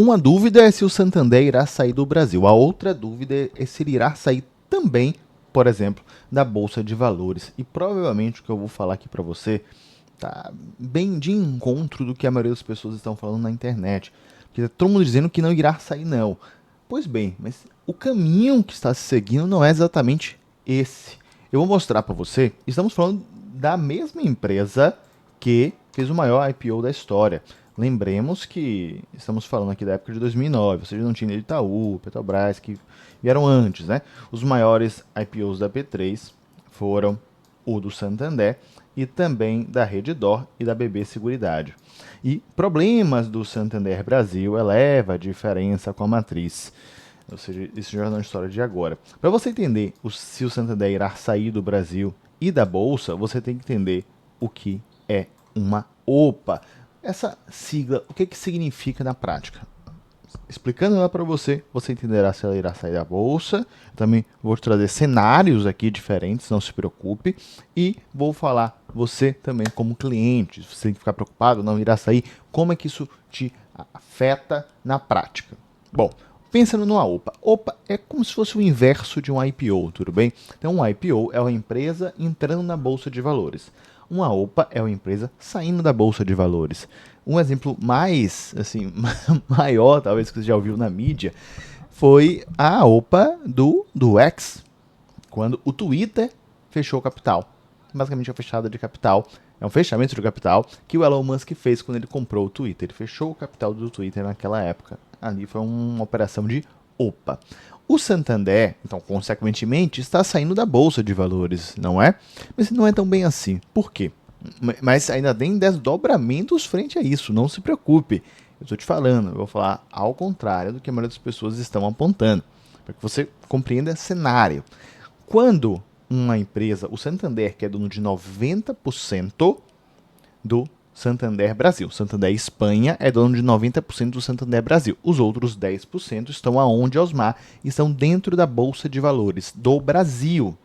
Uma dúvida é se o Santander irá sair do Brasil. A outra dúvida é se ele irá sair também, por exemplo, da Bolsa de Valores. E provavelmente o que eu vou falar aqui para você tá bem de encontro do que a maioria das pessoas estão falando na internet. Porque tá todo mundo dizendo que não irá sair, não. Pois bem, mas o caminho que está se seguindo não é exatamente esse. Eu vou mostrar para você. Estamos falando da mesma empresa que fez o maior IPO da história. Lembremos que estamos falando aqui da época de 2009, ou seja, não tinha Itaú, Petrobras, que vieram antes, né? Os maiores IPOs da P3 foram o do Santander e também da Redditor e da BB Seguridade. E problemas do Santander Brasil eleva a diferença com a matriz. Ou seja, isso já é uma história de agora. Para você entender se o Santander irá sair do Brasil e da Bolsa, você tem que entender o que é uma OPA. Essa sigla, o que significa na prática? Explicando ela para você, você entenderá se ela irá sair da bolsa. Eu também vou te trazer cenários aqui diferentes, não se preocupe. E vou falar você também como cliente, se você tem que ficar preocupado, não irá sair, como é que isso te afeta na prática. Bom, pensando numa OPA. OPA é como se fosse o inverso de um IPO, tudo bem? Então, um IPO é uma empresa entrando na bolsa de valores. Uma OPA é uma empresa saindo da bolsa de valores. Um exemplo mais, assim, maior, talvez que você já ouviu na mídia, foi a OPA do X, quando o Twitter fechou o capital. Basicamente, a fechada de capital é um fechamento de capital que o Elon Musk fez quando ele comprou o Twitter. Ele fechou o capital do Twitter naquela época. Ali foi uma operação de OPA. O Santander, então, consequentemente, está saindo da bolsa de valores, não é? Mas não é tão bem assim. Por quê? Mas ainda tem desdobramentos frente a isso, não se preocupe. Eu estou te falando, eu vou falar ao contrário do que a maioria das pessoas estão apontando, para que você compreenda esse cenário. Quando uma empresa, o Santander, que é dono de 90% do Santander Brasil. Santander Espanha é dono de 90% do Santander Brasil. Os outros 10% estão aonde, Osmar? Estão dentro da Bolsa de Valores do Brasil.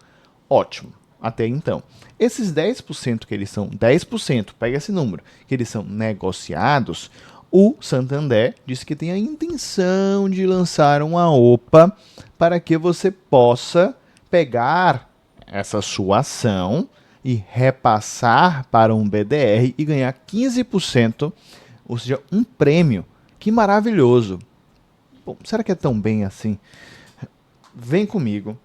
Ótimo, até então. Esses 10% que eles são, 10%, pega esse número, que eles são negociados, o Santander disse que tem a intenção de lançar uma OPA para que você possa pegar essa sua ação e repassar para um BDR e ganhar 15%, ou seja, um prêmio. Que maravilhoso. Bom, será que é tão bem assim? Vem comigo,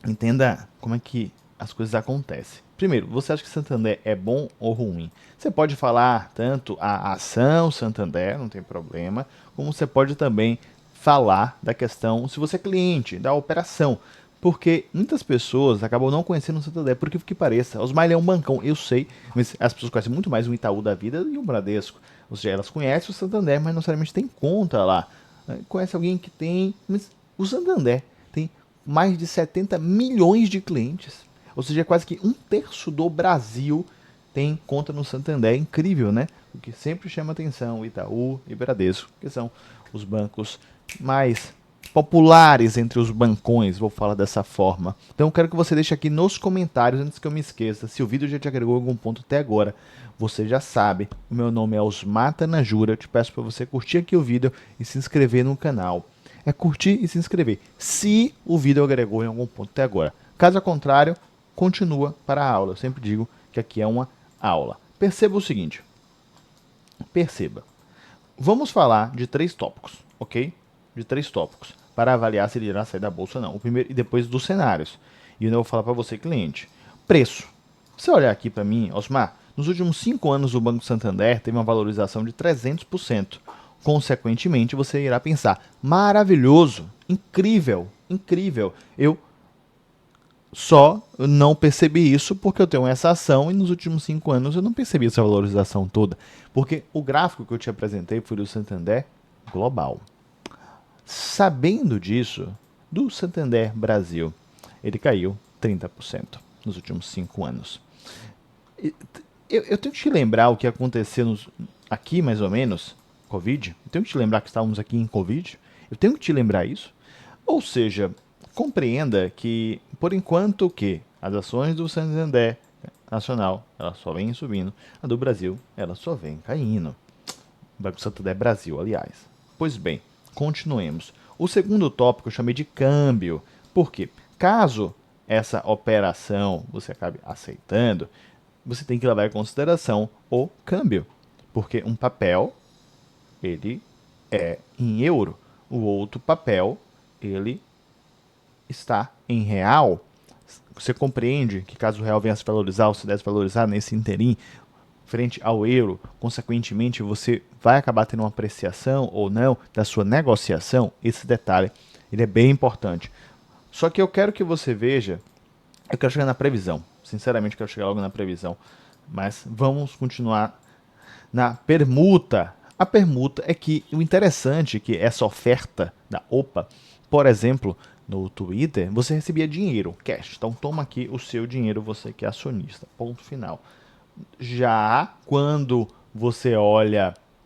entenda como é que as coisas acontecem. Primeiro, você acha que Santander é bom ou ruim? Você pode falar tanto a ação Santander, não tem problema, como você pode também falar da questão, se você é cliente, da operação. Porque muitas pessoas acabam não conhecendo o Santander, porque que pareça. Osmar é um bancão, eu sei, mas as pessoas conhecem muito mais o Itaú da vida e o Bradesco. Ou seja, elas conhecem o Santander, mas não necessariamente tem conta lá. Conhece alguém que tem, mas o Santander tem mais de 70 milhões de clientes. Ou seja, quase que um terço do Brasil tem conta no Santander. É incrível, né? O que sempre chama atenção, Itaú e Bradesco, que são os bancos mais populares entre os bancões, vou falar dessa forma. Então eu quero que você deixe aqui nos comentários, antes que eu me esqueça, se o vídeo já te agregou algum ponto até agora. Você já sabe, o meu nome é Osmar Tanajura, eu te peço para você curtir aqui o vídeo e se inscrever no canal. É curtir e se inscrever, se o vídeo agregou em algum ponto até agora. Caso contrário, continua para a aula. Eu sempre digo que aqui é uma aula. Perceba o seguinte, perceba. Vamos falar de 3 tópicos, ok? De 3 tópicos, para avaliar se ele irá sair da bolsa ou não. O primeiro e depois dos cenários. E eu vou falar para você, cliente. Preço. Se olhar aqui para mim, Osmar, nos últimos 5 anos o Banco Santander teve uma valorização de 300%. Consequentemente, você irá pensar, maravilhoso, incrível, incrível. Eu só não percebi isso porque eu tenho essa ação e nos últimos 5 anos eu não percebi essa valorização toda. Porque o gráfico que eu te apresentei foi do Santander global. Sabendo disso, do Santander Brasil, ele caiu 30% nos últimos 5 anos. Eu tenho que te lembrar o que aconteceu aqui, mais ou menos, Covid. Eu tenho que te lembrar que estávamos aqui em Covid. Eu tenho que te lembrar isso. Ou seja, compreenda que, por enquanto que as ações do Santander Nacional, elas só vêm subindo, a do Brasil, ela só vem caindo. Banco Santander Brasil, aliás. Pois bem, continuemos. O segundo tópico eu chamei de câmbio. Por quê? Caso essa operação você acabe aceitando, você tem que levar em consideração o câmbio. Porque um papel, ele é em euro. O outro papel, ele está em real. Você compreende que caso o real venha a se valorizar ou se desvalorizar nesse interim frente ao euro, consequentemente você vai acabar tendo uma apreciação ou não da sua negociação? Esse detalhe ele é bem importante. Só que eu quero que você veja, eu quero chegar na previsão, sinceramente eu quero chegar logo na previsão, mas vamos continuar na permuta. A permuta é que o interessante é que essa oferta da OPA, por exemplo, no Twitter, você recebia dinheiro, cash. Então toma aqui o seu dinheiro, você que é acionista. Ponto final. Já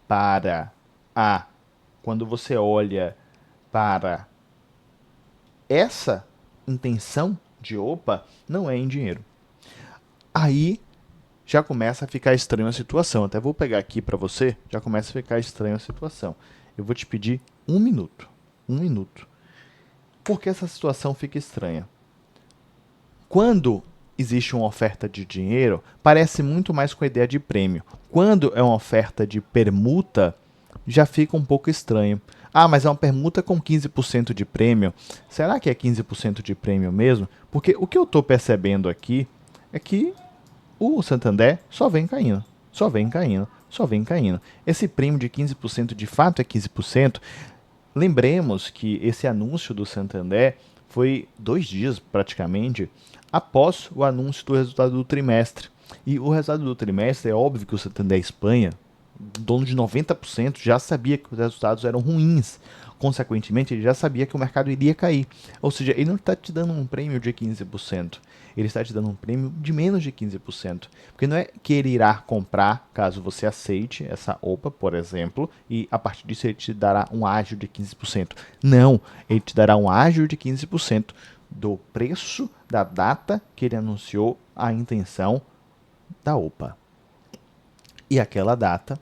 para a quando você olha para essa intenção de OPA, não é em dinheiro. Aí já começa a ficar estranha a situação. Até vou pegar aqui para você, já começa a ficar estranha a situação. Eu vou te pedir um minuto. Um minuto. Por que essa situação fica estranha? Quando existe uma oferta de dinheiro, parece muito mais com a ideia de prêmio. Quando é uma oferta de permuta, já fica um pouco estranho. Ah, mas é uma permuta com 15% de prêmio. Será que é 15% de prêmio mesmo? Porque o que eu estou percebendo aqui é que o Santander só vem caindo, só vem caindo, só vem caindo. Esse prêmio de 15% de fato é 15%. Lembremos que esse anúncio do Santander foi 2 dias praticamente após o anúncio do resultado do trimestre. E o resultado do trimestre é óbvio que o Santander Espanha, dono de 90%, já sabia que os resultados eram ruins. Consequentemente, ele já sabia que o mercado iria cair. Ou seja, ele não está te dando um prêmio de 15%. Ele está te dando um prêmio de menos de 15%. Porque não é que ele irá comprar, caso você aceite essa OPA, por exemplo, e a partir disso ele te dará um ágio de 15%. Não, ele te dará um ágio de 15% do preço da data que ele anunciou a intenção da OPA. E aquela data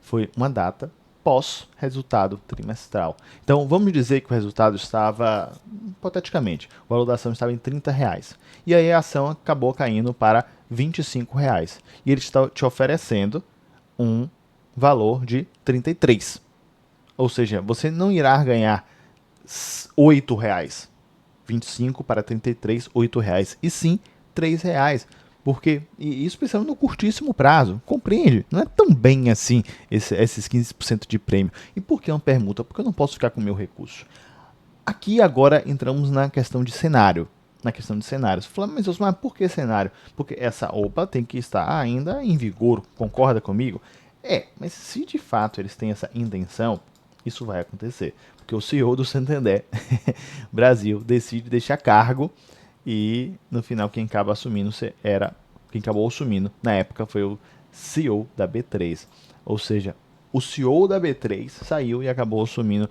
foi uma data pós-resultado trimestral. Então, vamos dizer que o resultado estava, hipoteticamente, a valor da ação estava em R$ 30. E aí a ação acabou caindo para R$ 25. E ele está te oferecendo um valor de 33. Ou seja, você não irá ganhar R$ 8. 25 para 33, R$ 8. E sim, R$ 3. Porque, e isso pensando no curtíssimo prazo, compreende? Não é tão bem assim esses 15% de prêmio. E por que uma permuta? Porque eu não posso ficar com o meu recurso. Aqui agora entramos na questão de cenário. Na questão de cenários. Falando, mas por que cenário? Porque essa OPA tem que estar ainda em vigor, concorda comigo? Mas se de fato eles têm essa intenção, isso vai acontecer. Porque o CEO do Santander Brasil decide deixar cargo e no final quem acabou assumindo na época foi o CEO da B3. Ou seja, o CEO da B3 saiu e acabou assumindo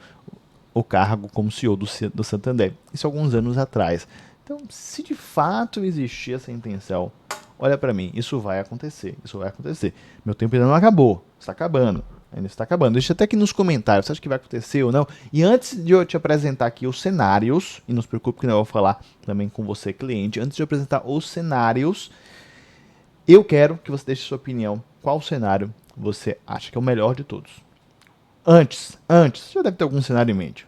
o cargo como CEO do Santander. Isso alguns anos atrás. Então, se de fato existir essa intenção, olha para mim, isso vai acontecer, isso vai acontecer. Meu tempo ainda não acabou, está acabando. Ainda está acabando. Deixa até aqui nos comentários, você acha que vai acontecer ou não? E antes de eu te apresentar aqui os cenários, e não se preocupe que eu vou falar também com você, cliente, antes de eu apresentar os cenários, eu quero que você deixe sua opinião. Qual cenário você acha que é o melhor de todos? Antes, já deve ter algum cenário em mente.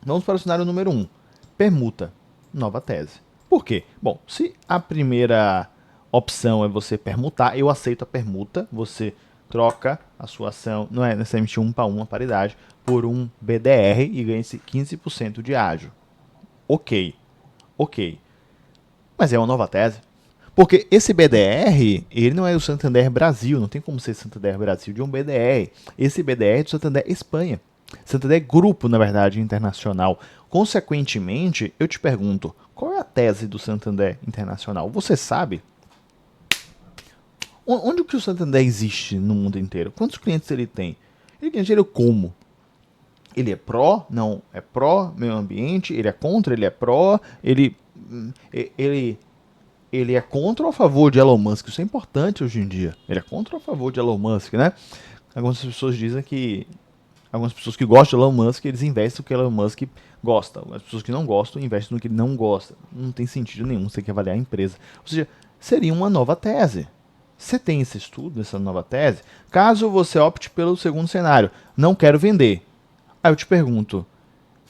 Vamos para o cenário número 1. Permuta. Nova tese. Por quê? Bom, se a primeira opção é você permutar, eu aceito a permuta, você troca a sua ação, não é necessariamente 1 para 1 a paridade, por um BDR e ganha esse 15% de ágio. Ok. Mas é uma nova tese. Porque esse BDR, ele não é o Santander Brasil, não tem como ser Santander Brasil de um BDR. Esse BDR é do Santander Espanha. Santander Grupo, na verdade, internacional. Consequentemente, eu te pergunto, qual é a tese do Santander Internacional? Você sabe? Onde que o Santander existe no mundo inteiro? Quantos clientes ele tem? Ele ganha dinheiro como? Ele é pró? Não é pró meio ambiente? Ele é contra? Ele é pró? Ele é contra ou a favor de Elon Musk? Isso é importante hoje em dia. Ele é contra ou a favor de Elon Musk, né? Algumas pessoas dizem que Algumas pessoas que gostam de Elon Musk, eles investem no que Elon Musk gosta. As pessoas que não gostam, investem no que ele não gosta. Não tem sentido nenhum, você tem que avaliar a empresa. Ou seja, seria uma nova tese. Você tem esse estudo, essa nova tese? Caso você opte pelo segundo cenário, não quero vender. Aí eu te pergunto,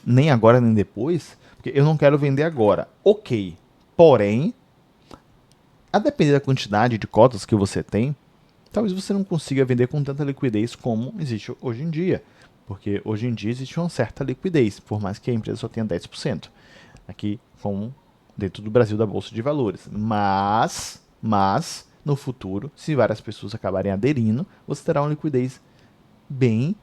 nem agora nem depois? Porque eu não quero vender agora. Ok. Porém, a depender da quantidade de cotas que você tem, talvez você não consiga vender com tanta liquidez como existe hoje em dia. Porque hoje em dia existe uma certa liquidez, por mais que a empresa só tenha 10%. Aqui, como dentro do Brasil da Bolsa de Valores. Mas no futuro, se várias pessoas acabarem aderindo, você terá uma liquidez bem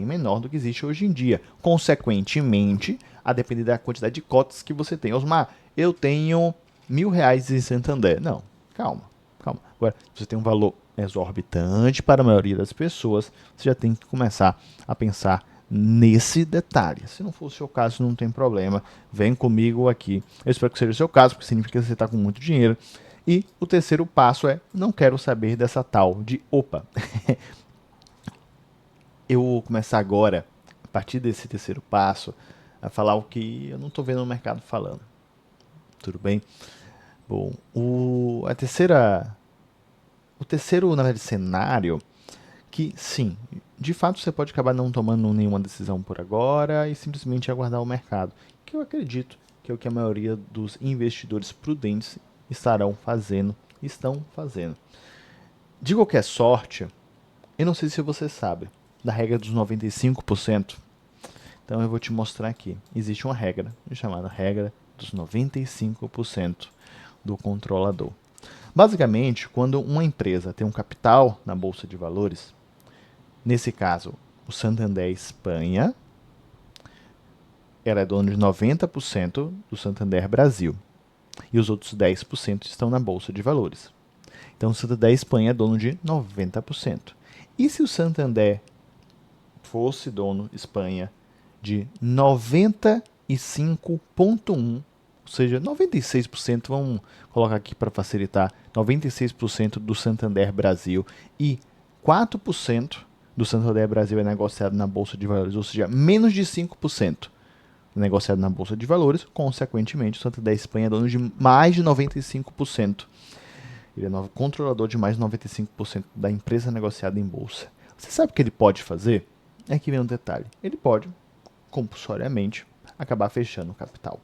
menor do que existe hoje em dia. Consequentemente, a depender da quantidade de cotas que você tem. Osmar, eu tenho R$ 1.000 em Santander. Não, calma. Agora, se você tem um valor exorbitante para a maioria das pessoas, você já tem que começar a pensar nesse detalhe. Se não for o seu caso, não tem problema. Vem comigo aqui. Eu espero que seja o seu caso, porque significa que você está com muito dinheiro. E o terceiro passo é, não quero saber dessa tal de opa. Eu vou começar agora, a partir desse terceiro passo, a falar o que eu não estou vendo no mercado falando. Tudo bem? Bom, o terceiro, na verdade, cenário, que sim, de fato você pode acabar não tomando nenhuma decisão por agora e simplesmente aguardar o mercado, que eu acredito que é o que a maioria dos investidores prudentes estão fazendo. De qualquer sorte, eu não sei se você sabe da regra dos 95%. Então eu vou te mostrar aqui. Existe uma regra chamada regra dos 95% do controlador. Basicamente, quando uma empresa tem um capital na bolsa de valores, nesse caso, o Santander Espanha, ela é dona de 90% do Santander Brasil. E os outros 10% estão na bolsa de valores. Então o Santander Espanha é dono de 90%. E se o Santander fosse dono Espanha de 95,1%, ou seja, 96%, vamos colocar aqui para facilitar, 96% do Santander Brasil e 4% do Santander Brasil é negociado na Bolsa de Valores, ou seja, menos de 5% negociado na Bolsa de Valores, consequentemente o Santander Espanha é dono de mais de 95%. Ele é controlador de mais de 95% da empresa negociada em bolsa. Você sabe o que ele pode fazer? É que vem um detalhe. Ele pode, compulsoriamente, acabar fechando o capital.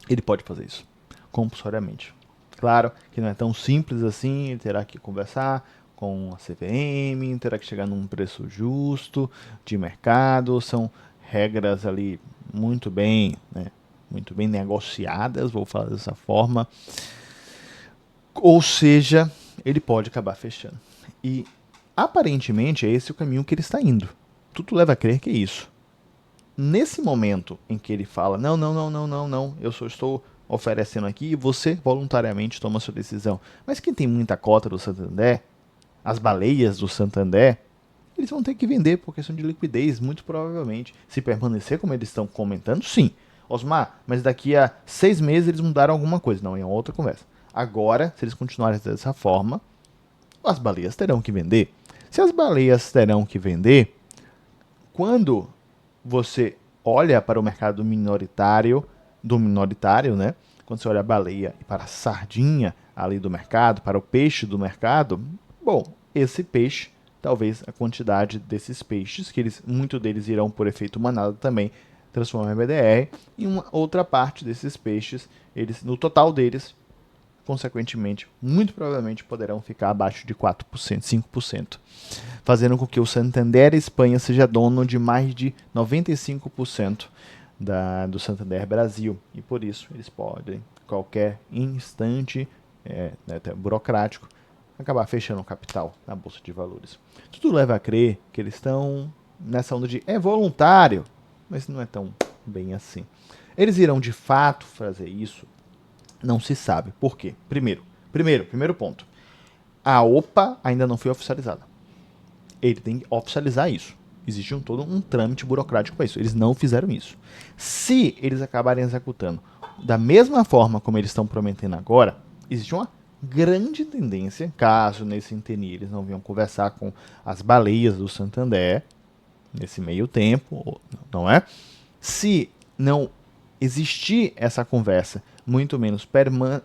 Ele pode fazer isso, compulsoriamente. Claro que não é tão simples assim, ele terá que conversar com a CVM, terá que chegar num preço justo de mercado, são regras ali muito bem negociadas, vou falar dessa forma. Ou seja, ele pode acabar fechando. E aparentemente é esse o caminho que ele está indo. Tudo leva a crer que é isso. Nesse momento em que ele fala, não, eu só estou oferecendo aqui e você voluntariamente toma a sua decisão. Mas quem tem muita cota do Santander, as baleias do Santander, eles vão ter que vender por questão de liquidez, muito provavelmente. Se permanecer como eles estão comentando, sim. Osmar, mas daqui a 6 meses eles mudaram alguma coisa. Não, é outra conversa. Agora, se eles continuarem dessa forma, as baleias terão que vender. Se as baleias terão que vender, quando você olha para o mercado minoritário, né? Quando você olha a baleia e para a sardinha ali do mercado, para o peixe do mercado, bom, esse peixe, talvez a quantidade desses peixes, que muito deles irão por efeito manada também, transformar em BDR, e uma outra parte desses peixes, no total deles, consequentemente, muito provavelmente poderão ficar abaixo de 4%, 5%, fazendo com que o Santander Espanha seja dono de mais de 95% do Santander Brasil. E por isso eles podem, qualquer instante até burocrático, acabar fechando o capital na Bolsa de Valores. Tudo leva a crer que eles estão nessa onda de é voluntário, mas não é tão bem assim. Eles irão de fato fazer isso? Não se sabe. Por quê? Primeiro ponto. A OPA ainda não foi oficializada. Ele tem que oficializar isso. Existe todo um trâmite burocrático para isso. Eles não fizeram isso. Se eles acabarem executando da mesma forma como eles estão prometendo agora, existe uma grande tendência, caso nesse interim eles não venham conversar com as baleias do Santander, nesse meio tempo, não é? Se não existir essa conversa, muito menos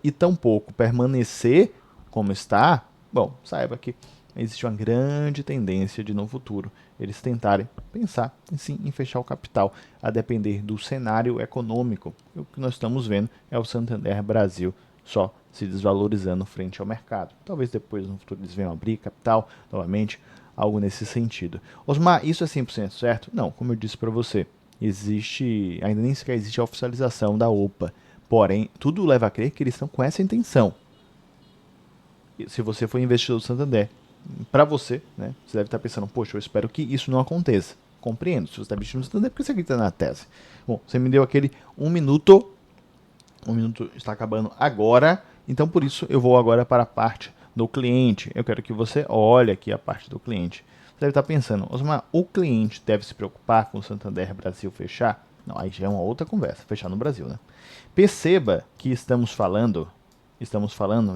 e tampouco permanecer como está, bom, saiba que existe uma grande tendência de no futuro eles tentarem pensar sim, em fechar o capital, a depender do cenário econômico. O que nós estamos vendo é o Santander Brasil só se desvalorizando frente ao mercado. Talvez depois no futuro eles venham abrir capital novamente, algo nesse sentido. Osmar, isso é 100% certo? Não, como eu disse para você, ainda nem sequer existe a oficialização da OPA. Porém, tudo leva a crer que eles estão com essa intenção. Se você for investidor do Santander, para você, né, você deve estar pensando, poxa, eu espero que isso não aconteça. Compreendo, se você está investindo no Santander, por que você acredita na tese? Bom, você me deu aquele 1 minuto, 1 minuto está acabando agora, então por isso eu vou agora para a parte do cliente. Eu quero que você olhe aqui a parte do cliente. Você deve estar pensando, Osmar, o cliente deve se preocupar com o Santander Brasil fechar? Não, aí já é uma outra conversa, fechar no Brasil, né? Perceba que estamos falando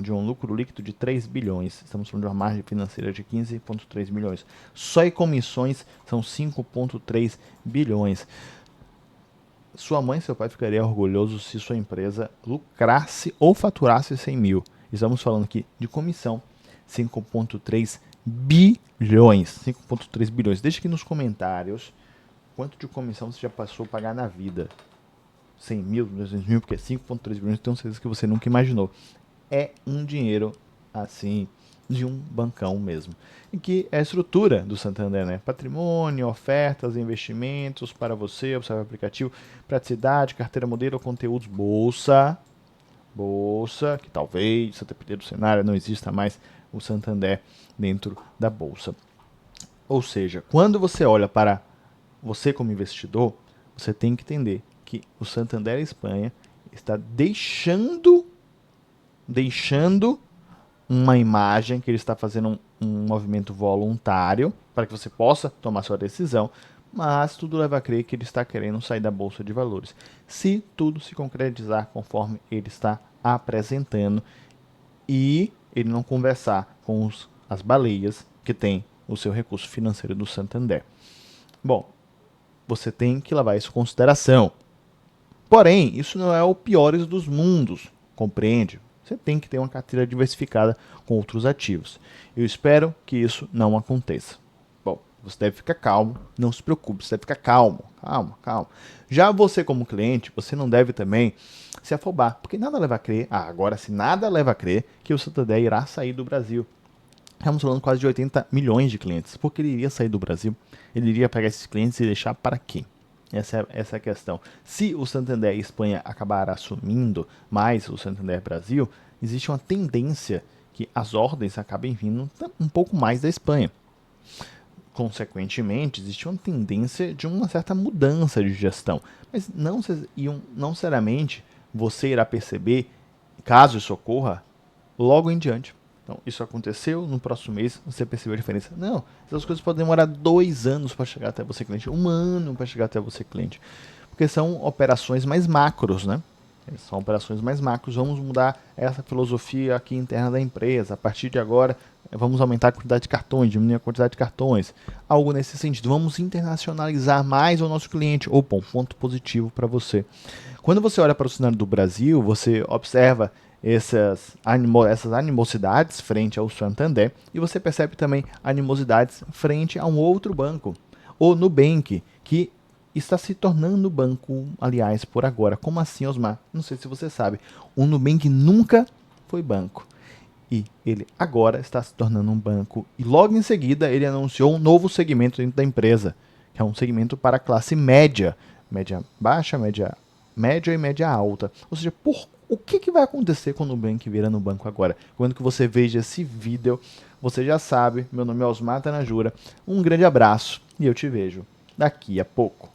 de um lucro líquido de 3 bilhões, estamos falando de uma margem financeira de 15,3 milhões. Só em comissões são 5,3 bilhões. Sua mãe e seu pai ficariam orgulhosos se sua empresa lucrasse ou faturasse 100 mil. Estamos falando aqui de comissão, 5,3 bilhões. 5,3 bilhões. Deixe aqui nos comentários quanto de comissão você já passou a pagar na vida. 100 mil, 200 mil, porque 5,3 bilhões, tenho certeza que você nunca imaginou. É um dinheiro, assim, de um bancão mesmo. E que é a estrutura do Santander, né? Patrimônio, ofertas, investimentos para você, observar o aplicativo, praticidade, carteira modelo, conteúdos, bolsa, que talvez, até depender do cenário, não exista mais o Santander dentro da bolsa. Ou seja, quando você olha para você como investidor, você tem que entender que o Santander Espanha está deixando uma imagem que ele está fazendo um movimento voluntário para que você possa tomar sua decisão, mas tudo leva a crer que ele está querendo sair da Bolsa de Valores. Se tudo se concretizar conforme ele está apresentando e ele não conversar com as baleias que têm o seu recurso financeiro do Santander. Bom, você tem que levar isso em consideração. Porém, isso não é o pior dos mundos, compreende? Você tem que ter uma carteira diversificada com outros ativos. Eu espero que isso não aconteça. Bom, você deve ficar calmo, não se preocupe, você deve ficar calmo, calma. Já você como cliente, você não deve também se afobar, porque nada leva a crer, agora se nada leva a crer que o Santander irá sair do Brasil. Estamos falando quase de 80 milhões de clientes. Por que ele iria sair do Brasil? Ele iria pegar esses clientes e deixar para quê? Essa é a questão. Se o Santander Espanha acabar assumindo mais o Santander Brasil, existe uma tendência que as ordens acabem vindo um pouco mais da Espanha. Consequentemente, existe uma tendência de uma certa mudança de gestão. Mas não necessariamente você irá perceber, caso isso ocorra, logo em diante. Então, isso aconteceu, no próximo mês você percebeu a diferença. Não, essas coisas podem demorar 2 anos para chegar até você, cliente. 1 ano para chegar até você, cliente. Porque são operações mais macros, né? São operações mais macros. Vamos mudar essa filosofia aqui interna da empresa. A partir de agora, vamos aumentar a quantidade de cartões, diminuir a quantidade de cartões. Algo nesse sentido. Vamos internacionalizar mais o nosso cliente. Opa, um ponto positivo para você. Quando você olha para o cenário do Brasil, você observa essas animosidades frente ao Santander e você percebe também animosidades frente a um outro banco, o Nubank, que está se tornando banco, aliás, por agora. Como assim, Osmar? Não sei se você sabe. O Nubank nunca foi banco e ele agora está se tornando um banco e logo em seguida ele anunciou um novo segmento dentro da empresa, que é um segmento para a classe média, média baixa, média e média alta. Ou seja, o que vai acontecer com o Nubank virando um banco agora? Quando que você veja esse vídeo, você já sabe, meu nome é Osmar Tanajura, um grande abraço e eu te vejo daqui a pouco.